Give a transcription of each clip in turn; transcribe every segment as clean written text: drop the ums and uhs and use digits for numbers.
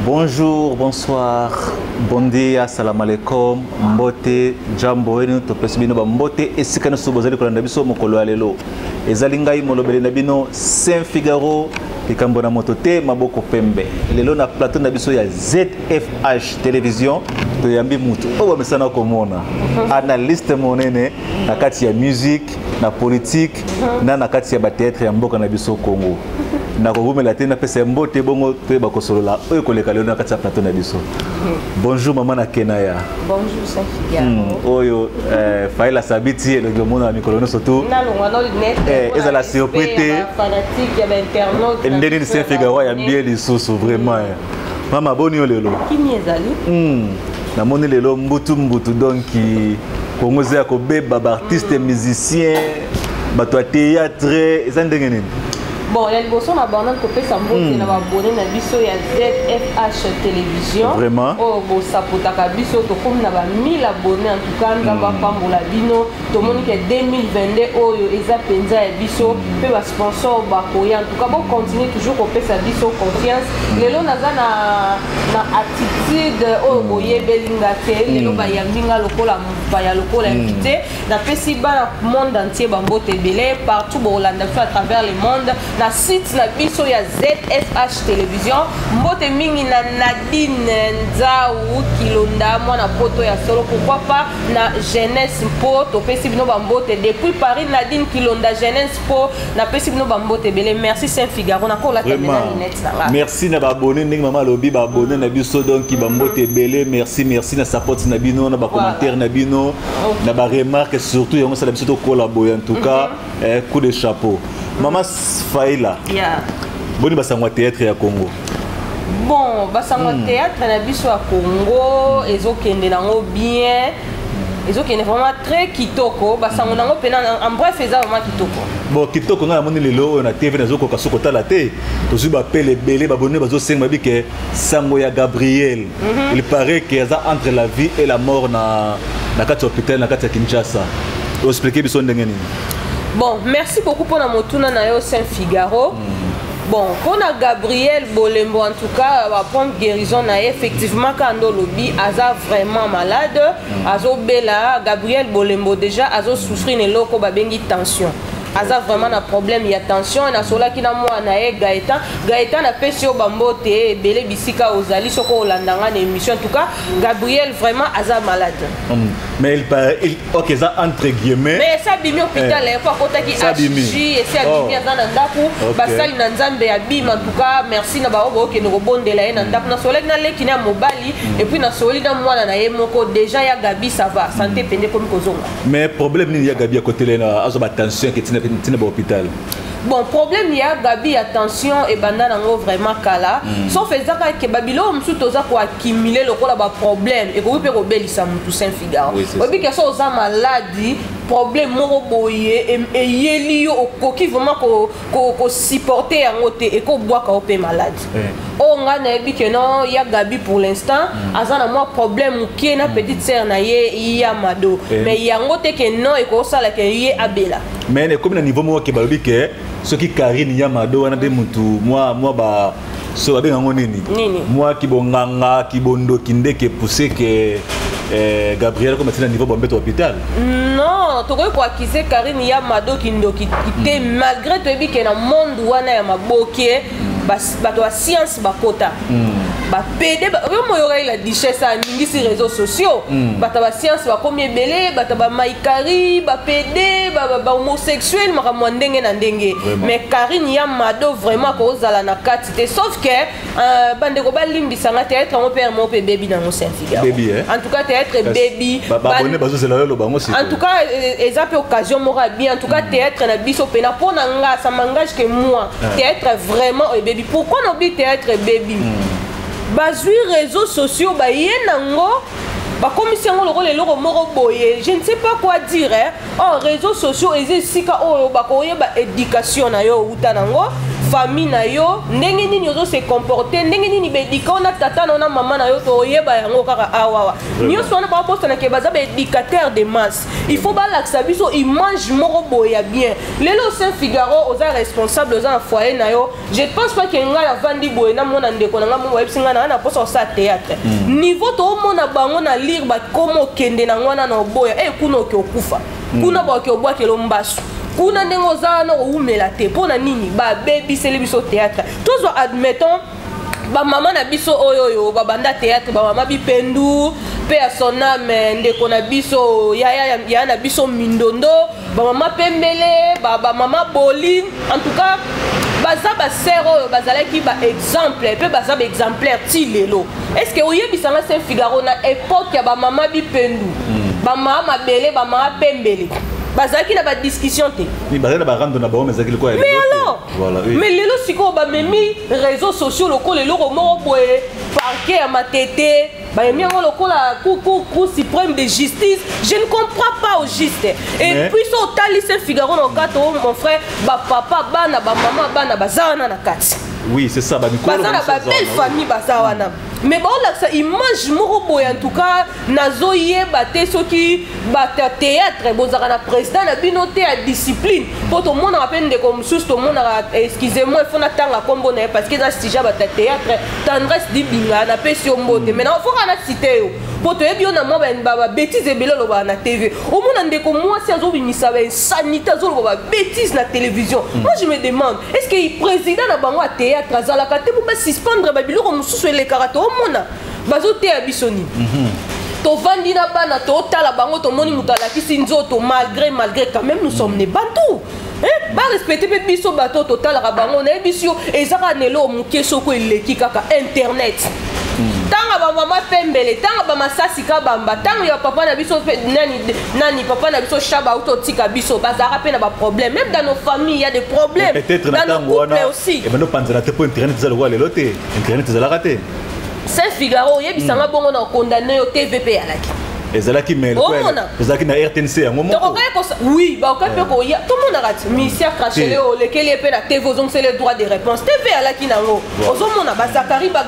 Bonjour, bonsoir, bon dia, salam alaikum, mbote, jambo enu, topesi bino ba mbote, esika na sobozali kolanda biso mokolo alelo. Ezali ngai molobeli na bino Saint Figaro, likambo na moto te maboko pembe. Lelo na plateau na biso ya ZFH Télévision, to yambi mutu. Owa mesana komona. Analyste monene na kati ya musique, na politique, na kati ya ba théâtre ya mboka na biso Congo. Na kogumela te na pesa mbote bongo pe bakosolola oyo koleka lelo na kati ya plateau na biso. Bonjour maman na Kenaya. Bonjour Saint Figaro. Oyo Faila Sabiti le mona mikolo surtout. Na longwa net. Ezala surprise fanatique ya internaute. Ndeni Saint Figaro ya bien lisusu vraiment. Mama boni lelo. Kimi ezali? Na moni lelo mbutu donc Congo za ko beba ba artiste musicien bato théâtre ezandenge nini. Bon, il y a une boisson à banane que peut s'abonner na abonné na biso ya ZFH Télévision. Vraiment. Oh, bon sapotaka biso to comme na ba 1000 abonnés en tout cas nzamba pambola bino to moni que 2022 oyo eza penza ya biso pe ba sponsor ba koya en tout cas bon continuer toujours ko pesa biso confiance. Lelo naza na attitude oyo boye belinga te lelo ba yambinga lokola ba ya lokola invité na pesi ba monde entier ba mbote belé partout bo Hollande à travers le monde. Na site na biso ya ZFH Télévision mbote mingi na Nadine Nzau Kilonda mwana poto ya solo pourquoi pas na jeunesse po to pesi bino ba mbote depuis Paris Nadine Kilonda jeunesse po na pesi bino ba mbote belé merci Saint Figaro na ko la termina net ça. Merci na ba abonné ndenge mama lobi ba abonné na biso donc ba mbote belé merci na support na bino na ba commentaire na bino na ba remarque surtout yango ça la biso to collaborer en tout cas coup de chapeau. Maman Faila. Yeah. Boni basangwa théâtre ya Congo. Bon, basangwa théâtre na biso ya Congo, ezokende nango bien. Ezokende vraiment très kitoko, basango nango pena en bref eza vraiment kitoko. Bon, kitoko nga moni lelo na TV nazoko kasoko tala te. Tozu ba pele belé ba bonne bazo senga bi ke sango ya Gabriel. Il paraît que ça entre la vie et la mort na kati hôpital na kati ya Kinshasa. Expliquer biso ndenge nini. Bon, merci beaucoup pour la motuna na yo Saint Figaro. Bon, pour la Gabriel Bolembo en tout cas, va prendre guérison na effectivement quand lobby aza vraiment malade, azo bela Gabriel Bolembo déjà azo souffrir ne loko ba bengi tension. Aza vraiment un problème, il y a tension na sola ki na moi na e Gaëtan na pesio bambote belé bisika ozali soko olandanga na émission en tout cas Gabriel vraiment aza malade. Mais il OK ça entre guillemets. Mais ça bimi hôpital quoi kota ki HJ et ça bimi aza na ndaku basali na nzambe ya bima en tout cas merci na ba obo ke no bondela na ndaku na sola na leki na mobali et puis na soli na mwana na ye moko déjà ya Gabi ça va santé pende comme kozonga. Mais problème ni ya Gabi à côté là azo ba tension que tina ba hôpital. Bon, problème il y a Gabi attention et banda nango vraiment kala. Sauf ezaka ke babilo msu toza ko accumuler lokola ba problème et ko pe ko belisa mutu Saint Figaro. Obi ke so za maladie problème moko boye et yeli yo okoki vraiment ko supporter yango te et ko boaka o pe malade. O nga na ebi ke non ya Gabi pour l'instant azana moi problème ki na petite sœur na ye ya mado mais yango te ke non e ko sala ke ye abela. Mais comme na niveau mo ke balobi ke ce qui Karine Yamado wana de mutu moi ba so ba benga nini moi ki bonganga ki bondo kinde ke pousser que Gabriel comme c'est niveau bombe hôpital non to ko accuser Karine Yamado kindo ki te malgré to bi ke na monde wana ya maboke bato ya science bakota ba PD ba moyora la richesse a mingi sur réseaux sociaux bato ba science ba combien belé bato ba maikari ba PD ba homosexuel makamwa ndenge na ndenge mais Karine Yamado vraiment ko zala na kati te sauf que bande ko ba limbisa nga théâtre mon père mon baby dans mon Saint Figaro en tout cas théâtre baby en tout cas exemple occasion mora bien en tout cas théâtre na biso pena pona nga ça m'engage que moi théâtre vraiment baby pourquoi no bi théâtre baby bazui réseaux sociaux ba yenango ba commission ngolo le loko moko boye je ne sais pas quoi dire oh réseaux sociaux ezisika oh ba koyeba éducation na yo utanango famille na yo ndenge nini ozo se comporter ndenge nini bedika ona tata na maman na yo to yeba yango kaka awawa nyonso wana ba poste na ke baza ba éducateur de masse il faut ba laksa biso image moko boya bien lelo Saint-Figaro oza responsable oza na foyer na yo je pense pas que nga ya vandi boye na mona ndeko na nga mo web singa na poste sa théâtre niveau to mona bango na lire ba komo kende na ngwana na boya kuna ke okufa kuna ba ke obwa ke lombasu kuna ndengo za na oumela te pona nini ba baby sele biso théâtre tous admettons ba maman na biso oyoyo ba banda théâtre ba mama bipendu pe a son âme ndeko na biso ya na biso mindondo ba mama pembele ba mama boline en tout cas baza ba sœur oyo bazalaki ba exemple pe baza ba exemplaire ti lelo est-ce que oyebisanga Saint-Figaro na époque ya ba mama bipendu ba mama mabele ba mama pembele bazaki na ba discussion te ni bazaki na ba rando na ba mais zakili quoi mais alors voilà oui mais lelo siko ba memi réseaux sociaux lokolo lelo mo boye parquet à matete ba yemi ngo lokola cour suprême de justice je ne comprends pas au juste et puis so tali Saint-Figaro no kato mon frère ba papa bana ba maman bana bazana na kati oui c'est ça ba mikolo bazana ba belle famille bazawana mais bon là ça image moko boye en tout cas nazo yeba te soki ba théâtre bozaka na président na binoté à discipline pour tout le monde rappelle de comme sous tout le monde excusez-moi il faut n'attendre combo na parce que ça déjà ba théâtre tendresse dibinga na pesi ombote maintenant faut kana citer yo pour te bien na moi ba bêtise ebelo lo ba na TV au monde ndeko moi si azo bimisa ba sanité azo lo ba bêtise na télévision moi je me demande est-ce que le président na bango à théâtre azalaka te pour suspendre ba biloko mususu le karato mona bazote ya bisoni to vandi na bana to tala bango to moni mutala kisi nzoto malgré quand même nous sommes des bantous ba respecter pe biso bato to tala bango na bisio ezaka nelo muke soko eleki kaka internet tanga ba mama pembele tanga ba masasi ka bamba tanga ya papa na biso nani papa na biso shaba auto tika biso bazara pe na ba problème même dans nos familles il y a des problèmes dans nos couples aussi et maintenant panzana te pour internet za le loté internet za la raté Saint-Figaro yebisanga bongo na condamné au TVP alaki ezalaki mail ezalaki na RTNC yango moko oui ba okape ko ya tout le monde arrête ministère crachele o lequel est la TV ozong c'est le droit de réponse TV alaki nango ozomona ba Zakari ba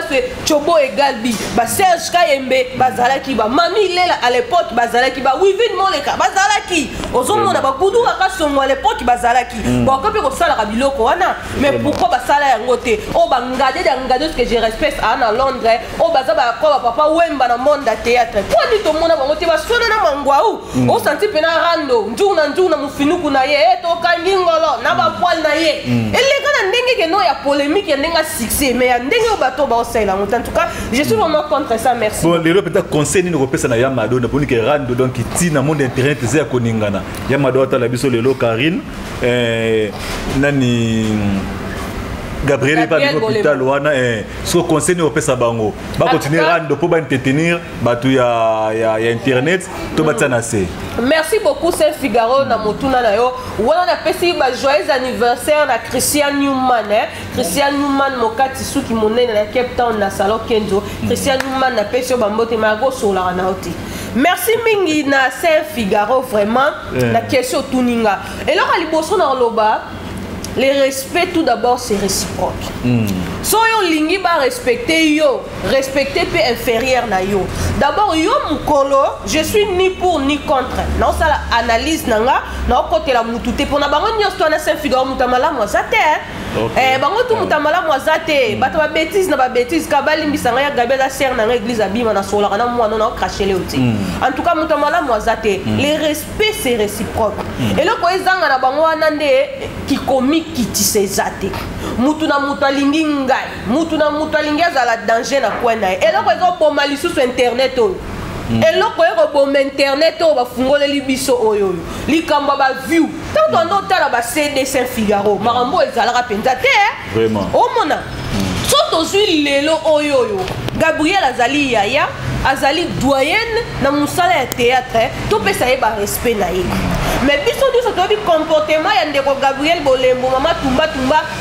se Chobo et Galbi ba Serge Kayembe bazalaki ba Mami Lela à l'époque bazalaki ba Wivin Moleka bazalaki ozomona ba Kudu Akasongo à l'époque bazalaki ba okape ko sala ka biloko wana mais pourquoi ba sala yango te o ba ngade ce que je respecte à Londres o baza ba papa Wemba na monde de théâtre to mona bango te basona na mangwau o santi pena rando njuna mufinuku na ye to kangingolo na ba poil na ye ele kana ndenge ke no ya polémique ya ndenga succès mais ya ndenge o bato ba osela en tout cas je suis vraiment contre ça merci bon les peut-être conseil ni repesa na Yamado na boni ke rando donc ti na monde internet za koningana Yamado ata la biso lelo Karine nani Gabriel va à l'hôpital wana ce conseil ne opesa bango ba continuer rando pour ba entretenir batu ya internet to batana se merci beaucoup Saint-Figaro na motuna na yo wana na pesi ba joyeux anniversaire na Christian Newman Christian Newman mokati suki monene na Cape Town na salon Kenzo Christian Newman na pesi ba mbote mago sola na oti merci mingi na Saint-Figaro vraiment la question tuninga et là liboso na loba le respect tout d'abord c'est réciproque. So yo lingi ba respecter yo, respecter peu inférieur na yo. D'abord yo mukolo, je suis ni pour ni contre. Non ça la analyse nanga, na côté la mutute pour na bango nyos na Saint-Figaro mutamala mo zate. Bango tu mutamala mo zate, bato ba bêtise na ba bêtise ka balimbisanga ya gabe la serre na église abima na sola na mo na cracher le oti. En tout cas mutamala mo zate. Le respect c'est réciproque. Et le ko ezanga na bango anande qui commis kiti sezate mutu na mutu alingi ngai mutu na mutu alingi azala danger na kwena eloko ezoboma lisusu internet oyo eloko ekoboma internet oyo bafungoleli biso oyo likambo baview tanto ando otala ba CD Saint-Figaro makambo ezalaka mpenza te vraiment omona so tozwi lelo oyoyo Gabriel azali yaya azali doyenne na musala ya théâtre topesa ye ba respect na ye mais biso nyonso toyebi comportement ya ndeko Gabriel Bolembo mama tumba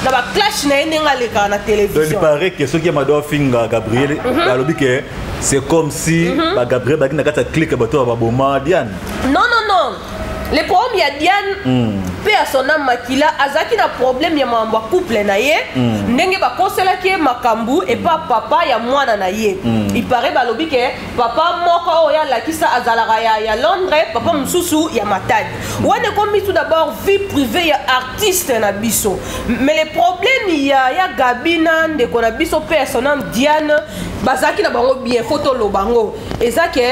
na ba clash na ye ndenge alekaka na télévision. Donc il paraît que ceux qui Yamado finga Gabriel alobi que c'est comme si ba Gabriel baki na kati ya clique bato ba boma Diane. Non le problème ya Diane pe à son âme makila azaki na problème ya mambo couple na ye ndenge ba konsela ki makambu et pas papa ya mwana na ye il paraît balobi ke papa moko oya la kisa azalaka ya Londres papa mususu ya Matadi wana komi tout d'abord vie privée ya artiste na biso mais le problème ya Gabina ndeko na biso pe à son âme Diane bazaki na bango bien photo lo bango ezake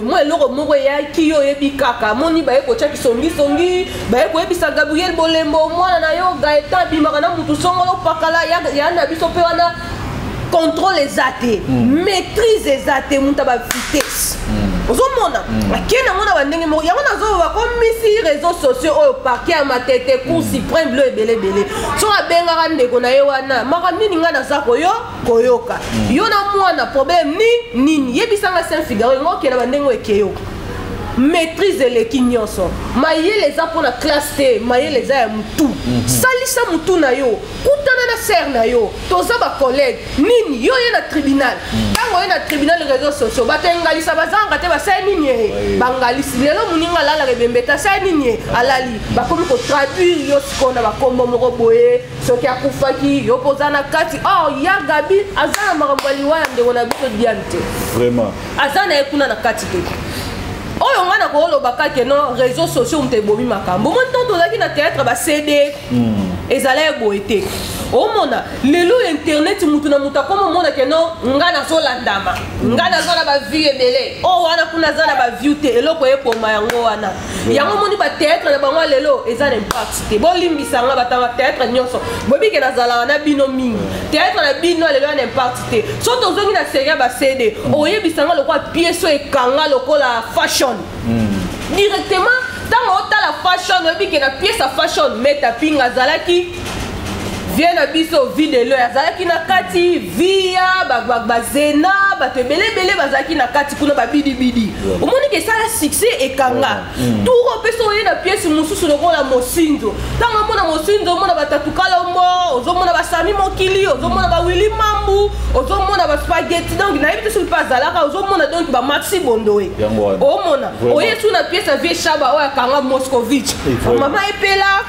moi eloko moko ya kiyo yebi kaka moni ba eko tshaki songi ba eko yebisa Gabriel Bolembo mwana na yo Gaëtan bimaka na mutu songolo pakala ya na biso pe wana contrôle les athées maîtrise les athées muta ba vitesse ozomona akena mona bandenge moko yango nazo bakomisi réseaux sociaux oyo parquet ya matete cour suprême bleu ebele so abengaka ndeko na ye wana maka nini nga naza koyoka yo na mwana problème nini yebisanga Saint Figaro ngo okena bandenge ekeyoka maîtrise eleki nyonso mayele eza mpona classe te mayele eza ya mutu salisa mutu na yo kutana na ser na yo toza bacollègue nini yo ye na tribunal ntango ye na tribunal réseaux sociaux bato engalisa bazanga te basali nini ye bangalisi lelo moninga alalaka ebembeta asali nini ye alali bakomi kotraduire yo sikoyo na bakombo moko boye soki akufaki yo poza na kati ya Gabi aza na makambo ya liwa ya ndeko na biso Diane te vraiment aza na ye kuna na kati te oyo ngana ko lo bakake no réseaux sociaux mte bomi makambo mo ntonto zaki na théâtre ba CD ezala boete omona lelo internet mutu na muta komo mona ke no ngana so landama ngana zo na ba vie ebele wana kuna za na ba view te eloko epoma yango wana yango moni ba théâtre na bango lelo ezala impact te bolimbisa nga batanga théâtre nyonso bobi ke nazala na bino mingi théâtre na bino lelo na impact te so tozongi na série ba CD oyebisa nga lokwa pièce ekanga lokola fashion directement dans la fashion obi ke na pièce à fashion meta pinga zalaki vient na biso vide lo zalaki na kati via bazena batebele bazaki na kati kuna babidi omoni ke sala succès ekanga tout peso ye na pièce mususu lokola Mosinzo tanga mona Mosinzo mona batatukala mbo ozomona basami mokili ozomona ba Willy Mambu ozomona ba spaghetti donc na yebite sur pas zalaka ozomona donc ba Maxi Bondoe omona oye sur na pièce vie Shaba oya kanga Moscovitch mama epela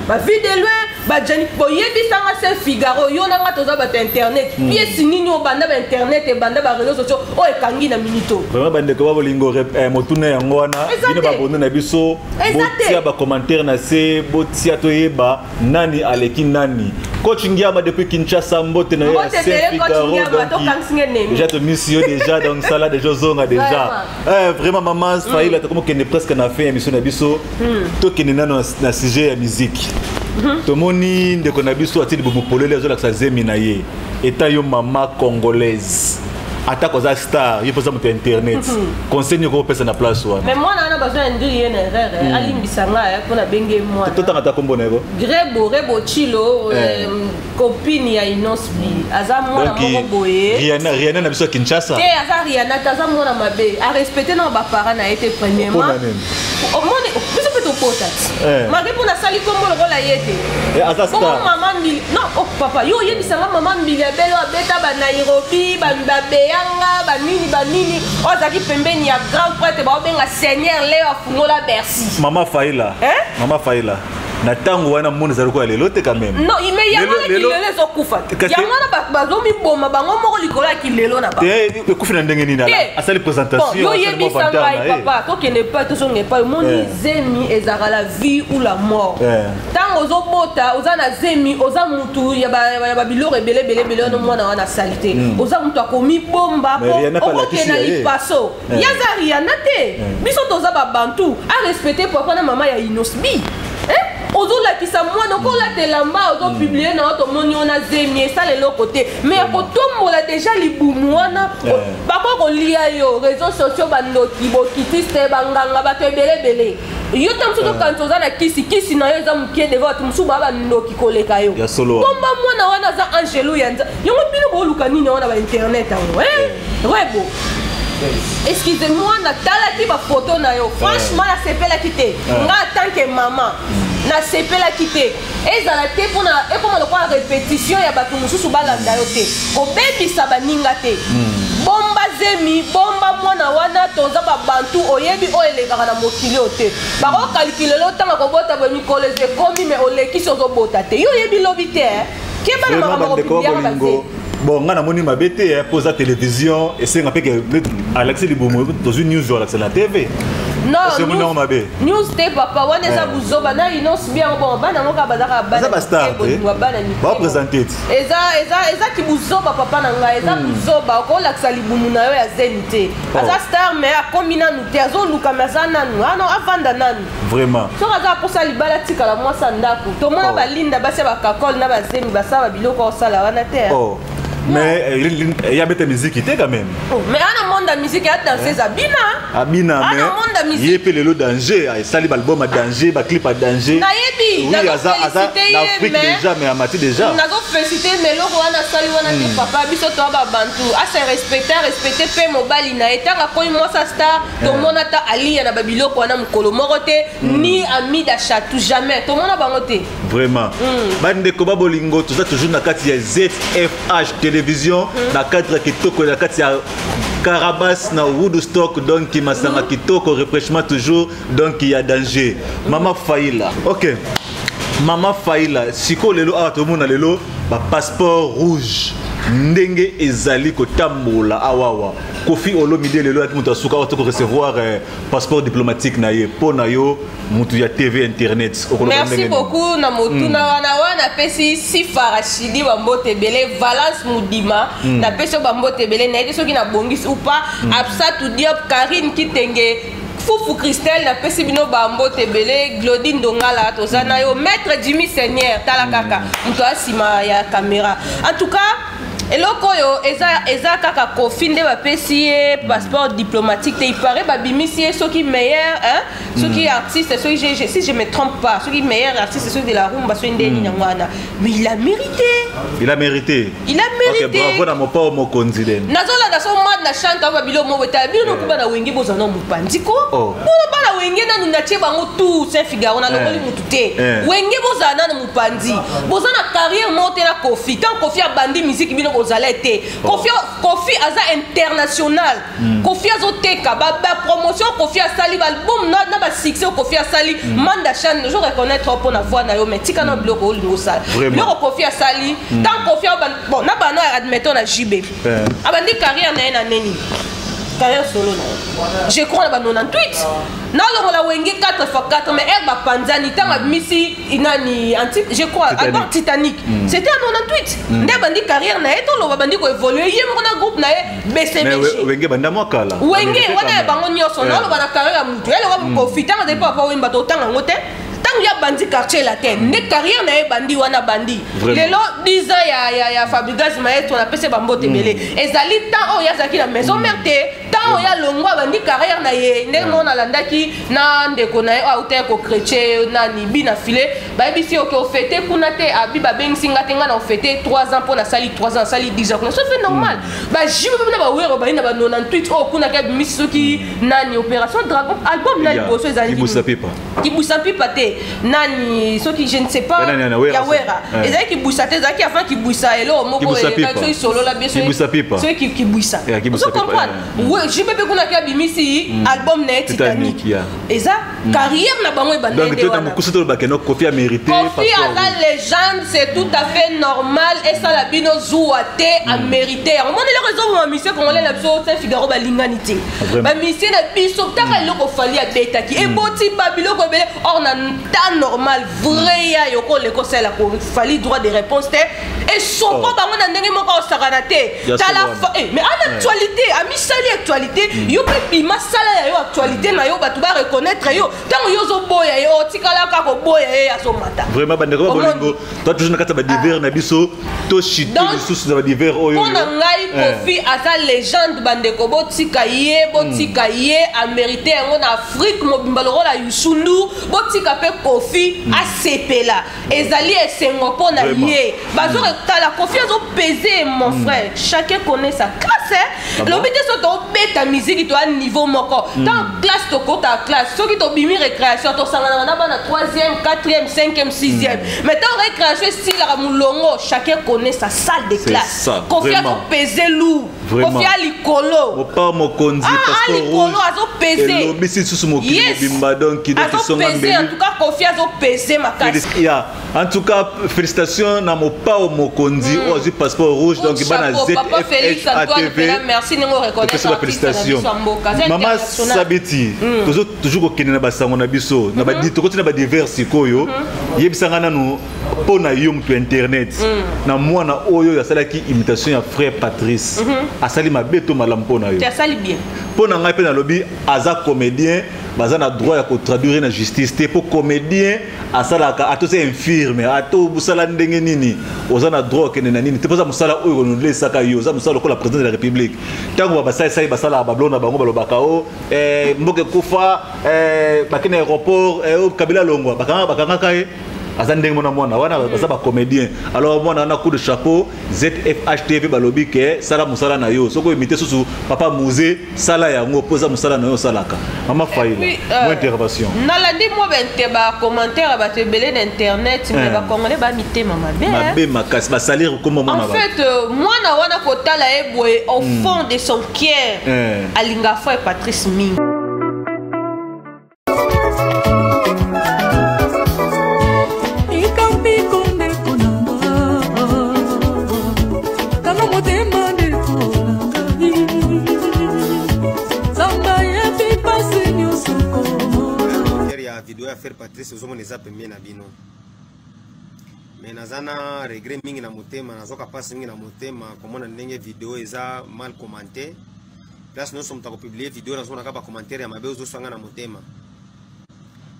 ba vide lo ba Jenny boyebi sanga Saint Figaro yo nanga toza ba internet pièce nini o banda ba internet e banda ba réseaux sociaux o ekangi na minito vraiment bande ko ba bolingo motuna yango wana bino ba bondo na biso botia ba commentaire na se botia to yeba nani aleki nani coach Ngiama depuis Kinshasa mbote na ya Saint Figaro déjà te mission déjà donc ça là déjà zonga déjà vraiment maman Faïla to comme que presque na fait émission na biso to kenena na sujet ya musique tomoni ndeko na biso atili bomopolele azola sa zemi na ye eta yo mama congolaise ata koza star yo poza moto internet conseil ko pesa na place wana mais moi na besoin ndiri yene erreur alimbisa nga pona benge moi to tanga kombo na go rebo chilo copine ya Inosbi aza mwana moko boye Rihanna na biso Kinshasa aza Rihanna taza mwana mabe a respecter na ba parents na été premièrement omoni biso peto potati mari pona sali kombo lokola yete aza star maman non papa yo yebisa nga maman mbili belo abeta ba Nairobi ba yanga banini ozaki pembeni ya grand prêtre baobenga Seigneur leo afungola Bercy mama Faila na tango wana mona zali ko lelo te quand même non ime yango lelo ezokufa yango na bazomi boma bango moko likolo ya kilelo na ba te ekufi na ndenge nini ala asali présentation yo yebisa ngai papa tokende pa tozonge pa moni zemi ezaka la vie ou la mort tango ozobota oza na zemi oza mutu ya babiloko ebele no mwana wana salite oza mutu akomi bomba okokena lipaso yaza Rihanna te biso toza babantu a respecter papa na mama ya Inosbi ozolakisa mwana okolatela mba ozopublie na otomoni ona zemi esala eloko te mais akotombola déjà libumu wana bakokolia yo réseaux sociaux bandoki bokitiste banganga bato ebelebele yo ta mosusu okanisi oza na kisi na yo eza mokie deva bato mosusu baa bandoki koleka yo komba mwana wana aza angelo ya nza yango bino booluka nini wana ba internet yango rebo excusez-moi natalaki bafoto na yo franchement nasepelaki te nga en tant que maman nasepelaki te ezala te mpona ekoma lokola répétition ya bato mosusu balanda yo te kobebisa baninga te bomba zemi bomba mwana wana toza babantu oyebi oyo elekaka na mokili oyo te bakokalikile lo ntanga kobota bamikolo ekomi me olekisi ozobota te yo oyebi lobi te kebana makambo kopibiaka base. Bon, on a moni mabete pose la télévision et c'est un peu que Alexis Liboumou dans une news sur la TV. Non, news te papa wana eza buzoba na inonce bien bon bana ngoka bazaka bana ba star ba présenter eza ki buzoba papa na nga eza buzoba ko laksa libumu na yo ya zenité aza star mais a combina nous te azo luka mazana nous ah non avanda nanu vraiment so aza pour ça libala tika la mwasa ndako to mona balinda basi ba kakol na bazemi basaba biloko osala wana te mais il y a des musiques qui étaient quand même. Mais à un monde de musique, il y a dansé Abina. Abina, mais il y a le danger. Il y a l'album à danger, le clip à danger. Oui, il y a l'Afrique déjà, mais à Mati déjà. On a félicité, mais le roi n'a sali wana te papa, biso to ba bantu. Ah c'est respecter pe mobali na etanga ko moi sa star, to mona ta ali na babilo ko na mukolo morote ni ami d'achat tout jamais. To mona bangote. Vraiment. Bande ko babolingo, tout ça toujours na kati ya ZFH télévision na cadre kitoko na kati ya Carabas na Woodstock donc masanga kitoko refreshment toujours donc il y a danger. Mama Faila. OK. Mama Faila, siko lelo a to mona lelo ba passeport rouge. Ndenge ezali kotambola awawa. Kofi Olomide lelo ati mutu asuka oto recevoir passeport diplomatique na ye pona yo mutu ya TV internet. Merci beaucoup na motu na wana pesi si farashidi bambote belé Valence Mudima na pesi bambote belé na yeso ki na bongisi ou pas Absatu Diop Karine Kitenge Foufou Christelle na pesi bino bambote belé Glodine Dongala tozana yo maître Jimmy Seigneur talakaka mutu asima ya caméra. En tout cas eloko yo eza kaka Kofi nde bapesi passeport diplomatique te il paraît babimisi ceux qui meilleur hein ceux qui artistes ceux qui si je me trompe pas ceux qui meilleurs artistes ceux de la rumba ceux ndeni nyangwana mais il a mérité OK bravo na mopa mo konziden nazola na so mad na chanta babilo mo beta bino kuba na wenge bozana mupandiko bona bana wenge na nunachie bango tout Saint Figaro na lokoli mutu te wenge bozana na mupandi bozana carrière monter na Kofi tant Kofi a bandi musique bino Zalete. Kofi aza international. Kofi azoteka ba promotion Kofi a sali album na ba succès Kofi a sali manda chan je reconnaître pour na voix na yo mais tika na bloco olingo sala. Bloco Kofi a sali tant Kofi a bon na bana admettons na JB. Abandi carrière na neni. Carrière solo na. Je crois na 98. Na lo la wenge 4x4 mais elle ba panzani tanga misi inani antique je crois album Titanic. C'était en 98. Nde bandi carrière na eto lo bandi ko évoluer yé mo na groupe na BCBG. Mais wenge banda mo kala. Wenge wana bango nyoso na lo bana carrière mutu. Elle ko profiter de pas wemba to tanga ngote. Tant ya bandi quartier la terre ne carrière na bandi wana bandi lelo 10 ans ya Fabregas Maestro na pese bambote belé ezali tant o ya zaki la maison merte tant o ya longwa bandi carrière na ye ne mona landaki na ndeko na a uta ko chrétien na ni bina filé ba bisi o ko fêter kuna te abi ba beng singa tenga na fêter 3 ans pour na sali 3 ans sali 10 ans ça fait normal ba jibe na ba wero ba ina ba 98 o kuna ka misoki nani opération dragon album na liboso ezali ki busa pipa te nani ce qui je ne sais pas ya wera ezali ki busa te ezali ki avant ki busa elo moko e solo la bien sûr ceux qui busa vous comprenez ouais je peux kuna ka bimisi album net Titanic eza carrière na bango e bande donc tu as beaucoup de bakeno Kofi a mérité Kofi à la légende c'est tout à fait normal et ça la bino zouate a mérité on monte les raisons pour monsieur congolais la biso Saint Figaro ba linganité ba monsieur na biso taka loko fali a beta ki e boti babilo ko belé or na temps normal vrai ya yoko le conseil la ko fali droit de réponse te et son pas bango na ndenge moko osakana te tala mais en actualité a misali actualité yo pe bima sala ya yo actualité na yo batu ba reconnaître yo tant yo zo boya yo tikala ka ko boya ya so mata vraiment bandeko bolingo toi toujours na kata ba divers na biso to chité sous na ba divers oyo on a ngai Kofi asa légende bandeko botika ye a mérité en Afrique mobimba la Yusundu botika pe Kofi a sepela ezali esengo pona ye bazo tala Kofi azo peser mon frère chacun connaît sa classe classe lobi te so to beta musique to a niveau moko tant classe to kota classe so ki to bimi récréation to sangana na bana 3e 4e 5e 6e mais tant récréation style la mulongo chacun connaît sa salle de classe confiance au peser lourd confiance likolo pas mon conduit parce que likolo azo peser lobi si sous mon bimba donc qui doit se peser en tout cas confiance au peser ma casse en tout cas félicitations na mo pas au mon conduit au passeport rouge donc il va na ZFH ATV merci nengo reconnaître la félicitation maman Sabiti toujours kokende na basango na biso na ba dit ko tina ba divers koyo yebisanga nanu pona yo mtu internet na mwana oyo yasalaki imitation ya frère Patrice asali mabeto malamu pona yo asali bien pona ngai pe na lobi aza comédien baza na droit ya ko traduire na justice te pour comédien asalaka atose infirme ato busala ndenge nini oza na droit kene na nini te poza musala oyo konole saka yo za musala ko la président de la république tango ba sai basala ba blona bango balobaka o mboke kufa bakene aéroport kabila longwa bakanga kai azandeng mona mwana wana baza ba comédien alors mwana na coup de chapeau ZFH TV balobi ke sala musala na yo soko imiter susu papa musée sala yango poza musala na yo salaka mama faïla moi intervention nalandi mo bente ba commentaire ba tebele na internet mais ba congolais ba mité mama be mabe makasi ba salir comme mama en fait mwana wana kotala eboye au fond de son cœur alinga frère Patrice Ming faire Patrice ozomo neza pembe na bino mais nazana regret mingi na motema nazoka passe mingi na motema komona ndenge vidéo eza mal commenté place non somta ko publier vidéo nazona ka ba commentaire ya mabe ozosanga na motema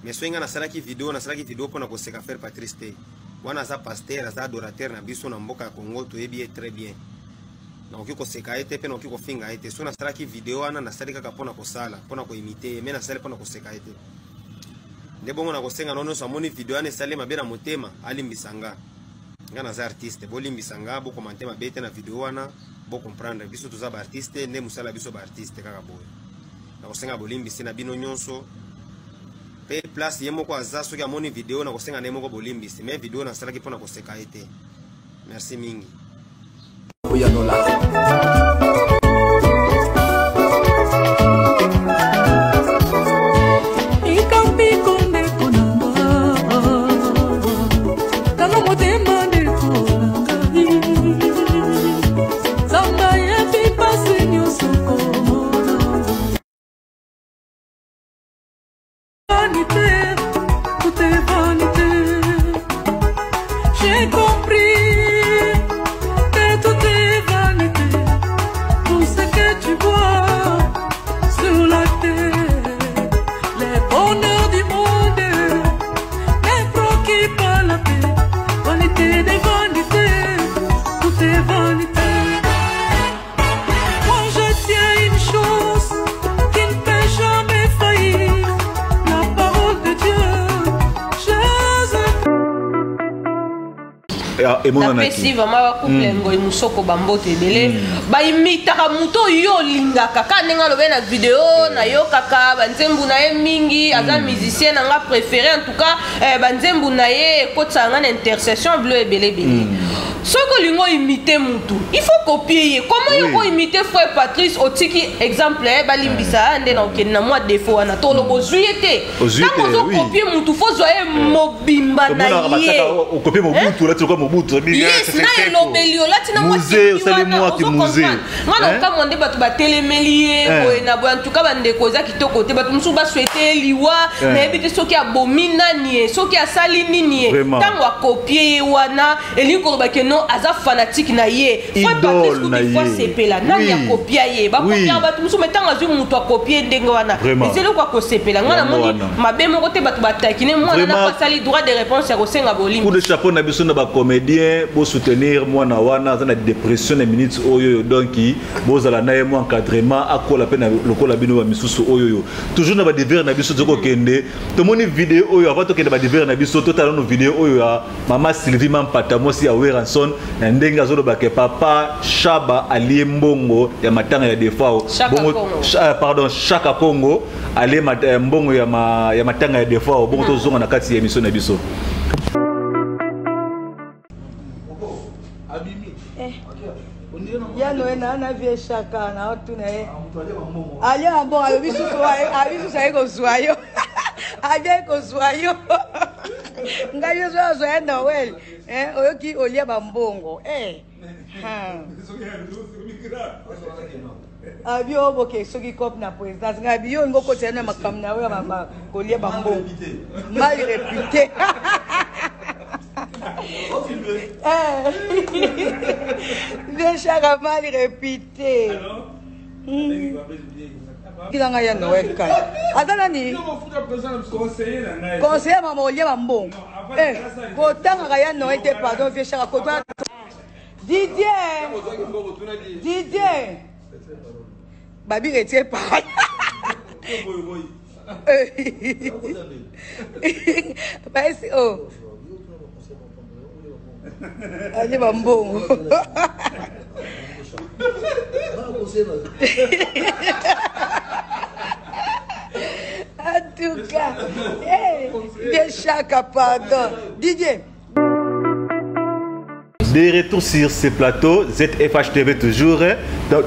mais soinga na salaki vidéo pona ko seka faire Patrice te wana za pasteur za adorateur na biso na mboka ya Congo to yebi très bien na okiko seka ete pe na okiko finga ete so na salaki vidéo wana na salika ka pona ko sala pona ko imiter mais na sala pona ko seka ete nde bongo na kosenga nono so amoni video ane sale mabe na motema alimbisanga nga na za artiste bolimbisanga bo commenter mabe te na video wana bo comprendre biso toza ba artiste nde musala biso ba artiste kaka boye na kosenga bolimbisi na bino nyonso pe place yemo ko aza soki amoni video na kosenga na yemo ko bolimbisi mais video na sala ki pona koseka ete merci mingi napesi vraiment bakouple ngoi musoko bambote ebele baimitaka moto oyo olingaka ka ndenge alobe na video na yo kaka banzembu na ye mingi aza musicien na nga préféré en tout cas banzembu na ye ekotisa nga na intercession bilo ebele ebele soki olingi oimite mutu il faut copier ye comment yo koimite frère Patrice otiki exemple balimbisa nde na okende na mwa défaut wana tolobo ozwi ye te ntango ozokopie mutu fo zwa ye mobimba na ye okopie mobutu olati lokwa mobutu yes na elobeli olati na mwana okamwa nde bato batelemeli ye boye na boye antuka bandeko eza kitoko te bato mosusu baswete liwa nayebi te soki abomi nani ye soki asali nini ye ntango akopie ye wana elingi kolobaki no aza fanatique na ye frère Patrice kuti fois sepela nani akopia ye bakopia bato mosusu metango azwi moto akopie ndenge wana ezeli kwa kosepela nga namoni mabe moko te bato batakine mwana na pasali droit de réponse ya kosenga bolimbi coup de chapeau na biso na bacomédien bo soutenir mwana wana aza na dépression na minutes oyo donc bozala na ye mo encadrement akola pe na lokola bino ba misusu oyo toujours na ba divers na biso toko kende tomoni vidéo oyo avant tokende ba divers na biso totala no vidéo oyo ya mama Sylvie Mampata mosi ya Weranson Ranson ndenge azoloba ke papa Chaba ali mbongo ya matanga ya defao pardon Chaka Congo ali mbongo ya matanga ya defao bongo tozonga na kati ya émission na biso ya no na vie Chaka na otuna e ali ambo abisu sai ko suayo aje ko suayo ngayo zo enda wel oyoki olia bambongo abi obo ke soki cop na présidence ngabi yo ngoko tena makamna we mama kolia bambongo mal réputé Bien Chaka mal réputé. Kilanga ya Noël kai. Adana ni conseiller maman olia bambongo. Kotanga ya Noël te pardon Bien Chaka kotwa Didier. Babi retier pas. Basi oh. Ali bambongo. En tout cas, Bien Chaka pardon. Didier. De retour sur ce plateau, ZFH TV toujours.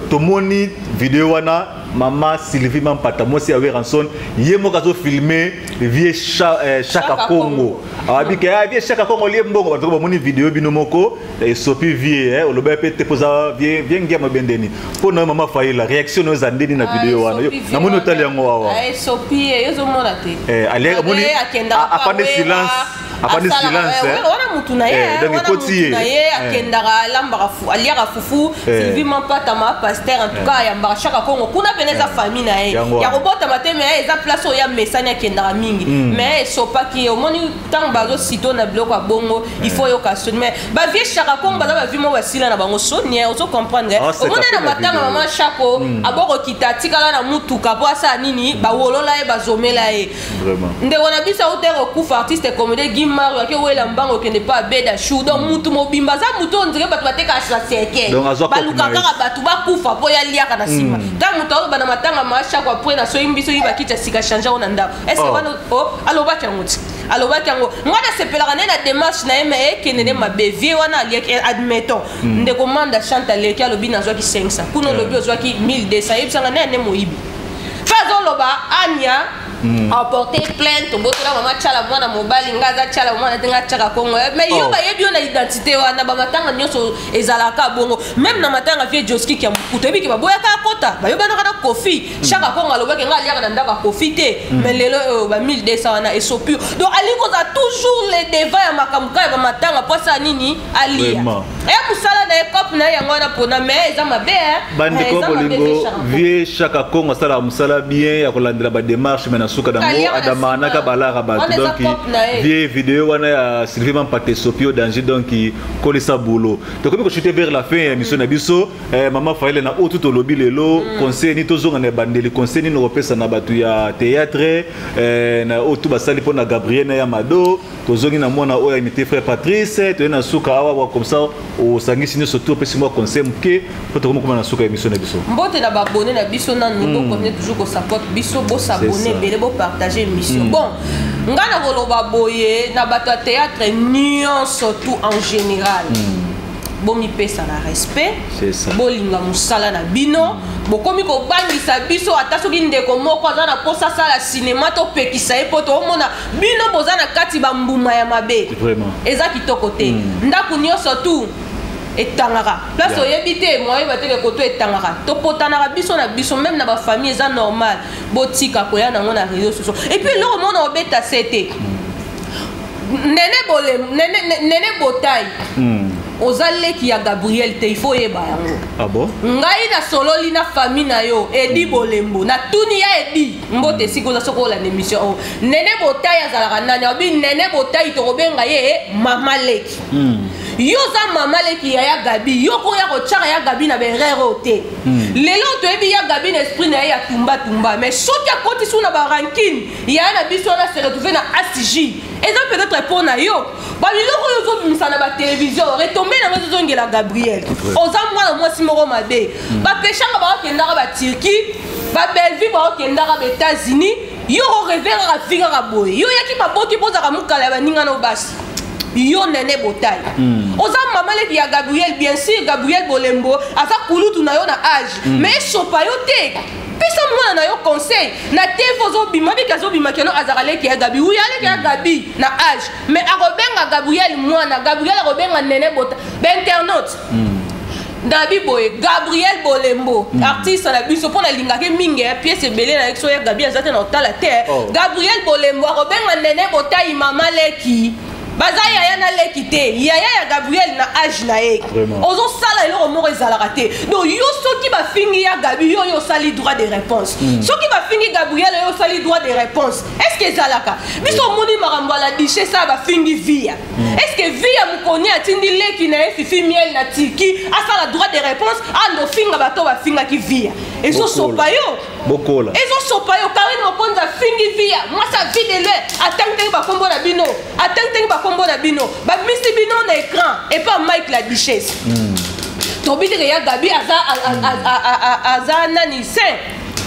Tout le monde vidéo wana maman Sylvie Mampata moi c'est avec Ranson yemo kazo filmer vie Chaka Congo. Abi ke vie Chaka Congo lié mbongo ba moni vidéo bino moko et sopi vie o loba pe te posa vie ngema bendeni. Pour na maman faye la réaction nos andeni na vidéo wana. Na moni hôtel yango wawa. Sopi yozo mona te. Ale moni apande silence. Apande silence. Wana mutu na ye. Donc côté akendara lambara fu aliara fufu Sylvie Mampata ma pasteur en tout cas ya mbara Chaka Congo kuna peneza famille na ye ya robota mateme eza place ya mesanya akendara mingi mais sopa ki au moni tant bazo sito na bloc a bongo il faut yo ka mais ba vie Chaka Congo ba ba vimo wasila na bango sonia ozo comprendre au moni na matanga maman Chako aboko kitati kala na mutuka po asa nini ba wolola e bazomela e vraiment nde wana bisa utero kufa artiste comédie Gimaro ya ke wela mbango kende pa beda chou donc mutu mobimba za mutu on dirait batu bateka asaseke baluka kaka batu bakufa po ya liaka na sima ta mutu alo bana matanga masha kwa po na so imbiso yiba kicha sika chanja ona ndao est-ce wana aloba changuti aloba chango ngwana sepelaka na démarche na eme ekenene mabevie wana aliek admettons nde commande chanta leki alobi na zwaki 500 kuno lobi zwaki 1200 yebisanga nene moyibi fazo loba anya a porté plainte botela mama chala mwana mobali ngaza chala mwana tenga Chaka Congo mais yo ba yebi na identité wana ba matanga nyonso ezalaka bongo même na matanga vie Joski ki mukuto ebi ki ba boya ka kota ba yo bana kana kofi Chaka Congo alobeke nga liaka na ndaka kofi te mais lelo ba 1200 wana esopi donc aliko za toujours les devants ya makamuka ya ba matanga posa nini alia musala na ekop na yango wana pona mais eza mabe bande ko bolingo vie Chaka Congo sala musala bien ya kolandela ba démarche mais suka dango adama naka balara batu donc vie vidéo wana ya Sylvie Mampata sopio danger donc kolisa boulot donc comme chuter vers la fin émission na biso maman faile na auto to lobby lelo conseil ni tozonga na bandeli conseil ni repesa na batu ya théâtre na auto basali pona Gabriel na ya Mado tozongi na mwana oya imité frère Patrice to na suka awa comme ça au sangisi ni surtout pesi moi conseil mke poto comme na suka émission na biso mbote na ba abonné na biso na nous connaît toujours ko support biso bo s'abonner partager émission bon ngana koloba boye na bato ya théâtre nyonso tout en général bomi pesa na respect bolinga musala na bino bokomi kobangisa biso ata soki ndeko moko aza na posa sala cinéma to pekisa ye po tomona bino boza na kati bambuma ya mabe eza kitoko te ndako nyonso tout etangaka place oyebi te moye bateke koto etangaka topotanaka biso na biso même na bafamille eza normal botika koya nango na réseaux sociaux et puis loko mona obeta sete nene botai oza leki ya Gabriel te il faut yeba yango ah bon ngai na sololi na famille na yo edi bolembo na tuni ya edi mbote sikoza sokola na émission nene botai azalaka nani obi nene botai tokobenga ye mama leki yo za mama leki ya Gabi yo ko ya ko chara ya Gabi na berero te lelo to ebi ya Gabi na esprit na ya tumba mais soki akoti suna ba ranking ya na biso na se retrouver na ACJ eza peut-être pour na yo ba biloko yo zo bimisa na ba télévision retombé na zo ngela Gabriel oza mwana mwasi moko mabe ba peshanga ba okendaka ba Turquie ba Belgique ba okendaka ba États-Unis yo revera ka fika ka boye yo yaki maboti poza ka mukala ba ninga no basi yo nene botai oza mama le ya Gabriel bien sûr Gabriel Bolembo asa kulutu na yo na âge mais sopa yo te pesa mwana na yo conseil na tefo zo bima bika zo bima keno azarale ki ya Gabi oui ale ki ya Gabi na âge mais akobenga Gabriel mwana Gabriel akobenga nene botai ba internaute Dabi boye Gabriel Bolembo artiste na biso pona lingake mingi pièce belé na exo ya Gabi azate na otala terre Gabriel Bolembo akobenga nene botai mama leki bazaya ya na lekite ya Gabriel na âge na ye ozo sala eloko moko ezalaka te donc yo soki ba fingi ya Gabi yo sali droit de réponse soki ba fingi Gabriel yo sali droit de réponse est-ce que ezalaka biso moni makambo la diche ça ba fingi via est-ce que via mukoni atindi leki na fifi miel na tiki asala droit de réponse ando finga bato ba finga ki via ezo sopa yo bokola ezo sopa yo Karine Mokonza fingi via moi ça vide le atteindre ba kombo na bino atteindre ba kombo na bino ba misi bino na écran et pas Mike la duchesse tobidi que ya Gabi aza nani saint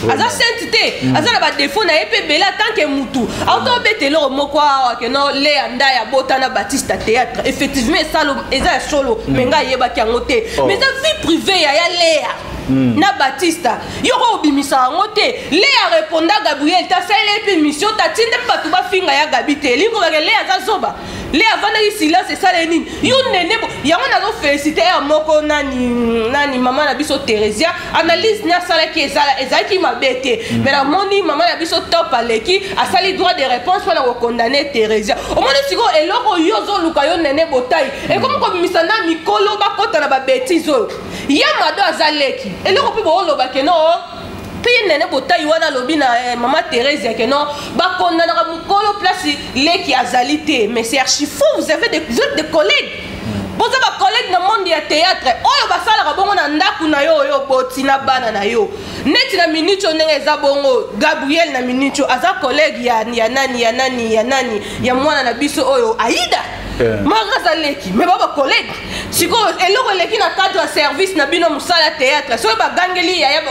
aza sainteté aza na ba défaut na epé bela tant que mutu auto betelo moko que no le anda ya botana Baptiste théâtre effectivement ça eza solo menga yeba kiangote mais sa vie privée ya Léa na Baptista yoko obimisa ngote Léa répondra Gabriel ta sele epé mission ta tinde batu ba finga ya Gabi te lingo ke Léa za zoba Léa vana silence c'est ça les nini yo nene yango na zo féliciter ya moko nani maman na biso Theresia analyse na sala ki ezaki mabete mais la moni maman na biso top aleki asali droit de réponse pour la condamner Theresia au moins siko eloko yo zo luka yo nene botai et comme ko misana mikolo ba kota na ba bêtise ya mado azaleki eloko pe bo loba ke no puis nene botai wana lobi na maman Thérèse que non ba kondana ka mukolo place leki azalité mais c'est archi faux vous avez des collègues vous avez des collègues dans le monde du théâtre oyo basala ka bongo na ndaku na yo boti na bana na yo neti na minicho ndenge za bongo Gabriel na minicho aza collègue ya nani ya mwana na biso oyo Aïda Magaza leki mais baba collègue siko eloko leki na cadre de service na bino musala théâtre so ba gangeli ya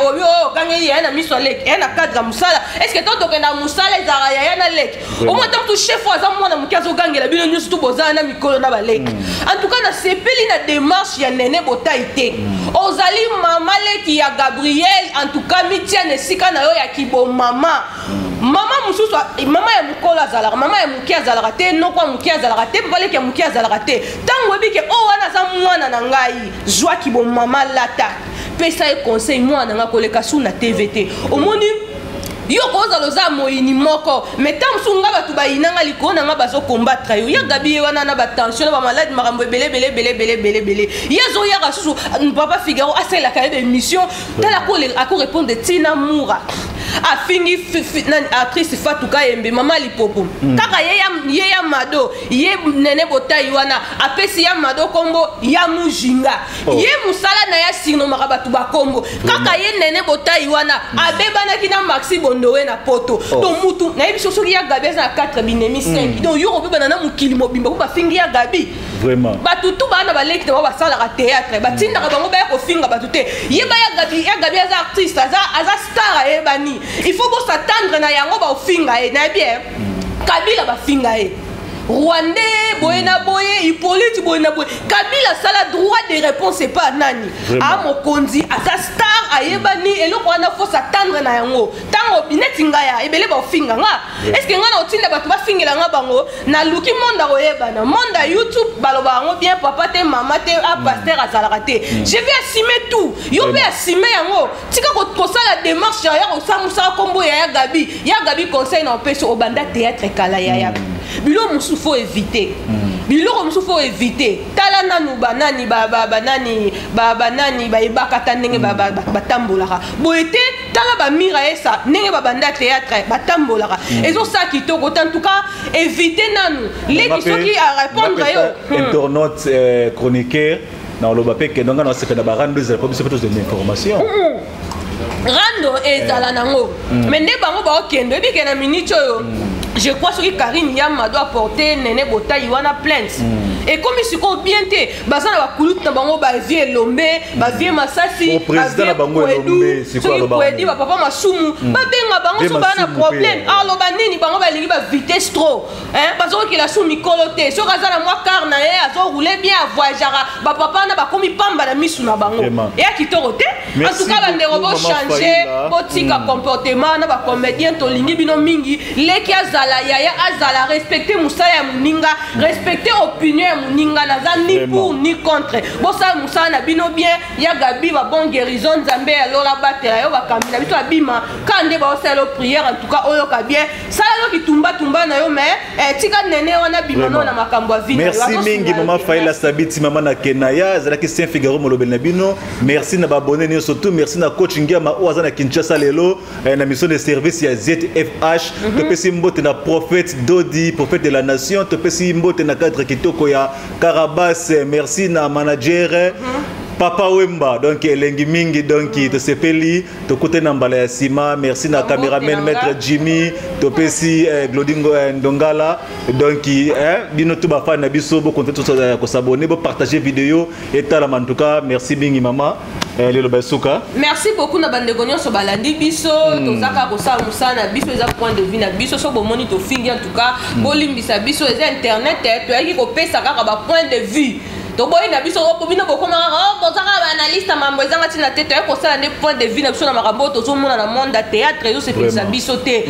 gangeli ya na miso leki ya na cadre musala est-ce que toto kenda musala ezara ya na leki au moins tant que chef aza mwana mukazo gangela bino nyusu to bozana na mikolo na ba leki en tout cas na sepeli na démarche ya nene botaité ozali mama leki ya Gabriel en tout cas mitiane sika na yo ya kibo mama mususu mama ya mukola zalaka mama ya mukia zalaka te nokwa mukia zalaka te baleke ya mukia zalaka te tango ebike o wana za mwana na ngai joie ki bo mama lata pesa e conseil mwana nga koleka su na TVT omoni yo koza loza moyini moko mais tant sunga batu bayinanga likona nga bazo combattre yo ya Gabi wana na ba tension ba malade makambo belé yezo ya kasusu papa Figaro asela ka émission tala ko ako répondre Tina Moura a fingi actrice Fatou Kayembe mama lipopo kaka ye ya mado ye nene botai wana apesi ya mado kombo ya mujinga ye musala na ya sino makabatu ba kombo kaka ye nene botai wana abebana kina Maxi Bondowe na poto donc mutu na yebiso soki ya Gabi na 4 binemi 5 donc yo obebana na mukili mobimba ba fingi ya Gabi vraiment batutu bana baleki te ba sala ka théâtre batinda ka bango ba ko finga batute ye ba ya Gabi aza artiste aza star e bani il faut qu'on s'attendre na yango ba finga e na bien Kabila ba finga e Rwandais boyena boye Hippolyte boyena boye Kabila sala droit de réponse c'est pas nani a mokonzi asa star ayebani eloko wana faut s'attendre na yango tango bineti ngaya ebele ba finga nga est-ce que nga na otinda batu ba fingela nga bango na luki monda oyebana monda YouTube baloba yango bien papa te mama te a pasteur azalaka te je vais assumer tout yo be assumer yango tika ko sala démarche ya ko samusa kombo ya Gabi conseil na peso obanda théâtre kala ya bilo musu faut éviter bilo musu faut éviter tala nanu banani ba ibakata ndenge batambolaka boete tala ba mira esa ndenge babanda théâtre batambolaka ezo ça qui to en tout cas éviter nanu les qui à répondre yo internaute chroniqueur na loba peke ndanga na sekana ba rando za pour plus d'informations rando ezala nango mais ne bango ba okendo ebike na minute yo je crois que Karine Yama doit porter Nene Bota Iwana plainte. Et comme ils sont bien té, baza na bakulutu na bango ba vie lombe, ba vie masasi, au président na bango lombe, c'est quoi le bango? Ba papa masumu, ba benga bango so ba na problème. Alors ba nini bango ba lingi ba vitesse trop. Hein, parce que la sou mikolo té, so kaza na moi car na ye, azo rouler bien à voyager, ba papa na ba komi pamba na misu na bango. Et a kitoro té. En tout cas ba ndero changer, botika comportement na ba comédien to lingi bino mingi, leki azala yaya azala respecter musaya muninga, respecter opinion Muninga naza ni pour ni contre. Bosa Moussa na bino bien, ya Gabi va bon guérison Nzambe alola batela yo bakamina biso abima kande ba oselo prière en tout cas oyo ka bien. Ça yo ki tumba na yo mais tika nene wana bimano na makambo ya vie. Merci mingi maman Faila Sabiti maman na Kenaya, zalaki Saint Figaro molobel na bino. Merci na ba abonné ni surtout merci na coach Ngama oza na Kinshasa lelo na mission de service ya ZFH. Topesi mbote na prophète Dodi, prophète de la nation, topesi mbote na cadre kitoko ya Carabas, merci na manager Papa Wemba, donc Elengi Mingi, donc te sepeli, te côté Nambala ya Sima, merci na caméraman maître Jimmy, te pesi Glodingo Ndongala, donc bino tout ba fan na biso bo content ko s'abonner, bo partager vidéo et talam en tout cas, merci Mingi mama. Lelo Basuka. Merci beaucoup na bande gonyo so balandi biso, to zaka ko sa musana biso eza point de vue na biso so bo moni to fingi en tout cas, bo limbisa biso eza internet to yaki ko pesa kaka ba point de vue. To boy na biso ko bino boko na bo zaka ba analyste mambo ezanga tina tete ko sala ne point de vue na biso na makambo to zo mona na monde ya théâtre yo se pesa biso te.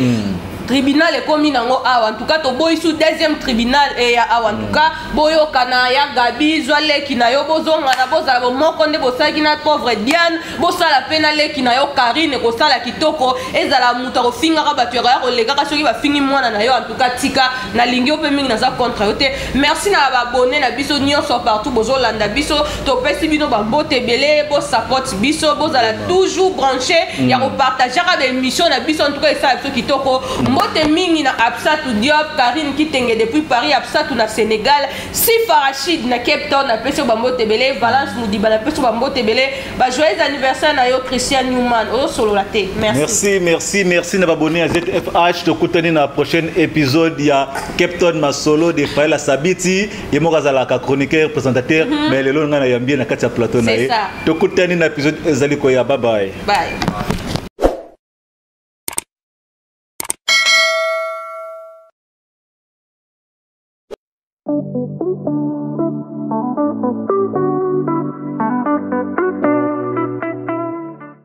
Tribunal est comme en tout cas to boy sous deuxième tribunal et en tout cas boyo kana ya Gabi zwale kinayo bozonga na bozala moko nde bosaki na pauvre Diane bosala penale kinayo Karine ko sala kitoko ezala muta ko finga ka batu ya ko lega ka soki ba fingi mwana na yo en tout cas tika na lingio pe mingi na za contre yote. Merci na ba abonné na biso nyonso partout bozolanda biso to pesi bino ba mbote belé bo support biso bozala toujours branché ya ko partager ka des émissions na biso en tout cas ça biso kitoko. Mbote mingi na Absatou Diop, Karine Kitenge depuis Paris, Absatou na Sénégal, Sifa Rachid na Cape Town na Peso Bambote Belé, Valence Moudiba na Peso Bambote Belé, ba joyeux anniversaire na yo Christian Newman, o solo la té. Merci na abonné à ZFH, to kutani na prochain épisode ya Cape Town ma solo de Faila Sabiti, yemo kazala ka chroniqueur présentateur, mais lelo nga na yambie na kati ya plateau na ye. To kutani na épisode ezali ko ya bye bye. Bye. Thank you.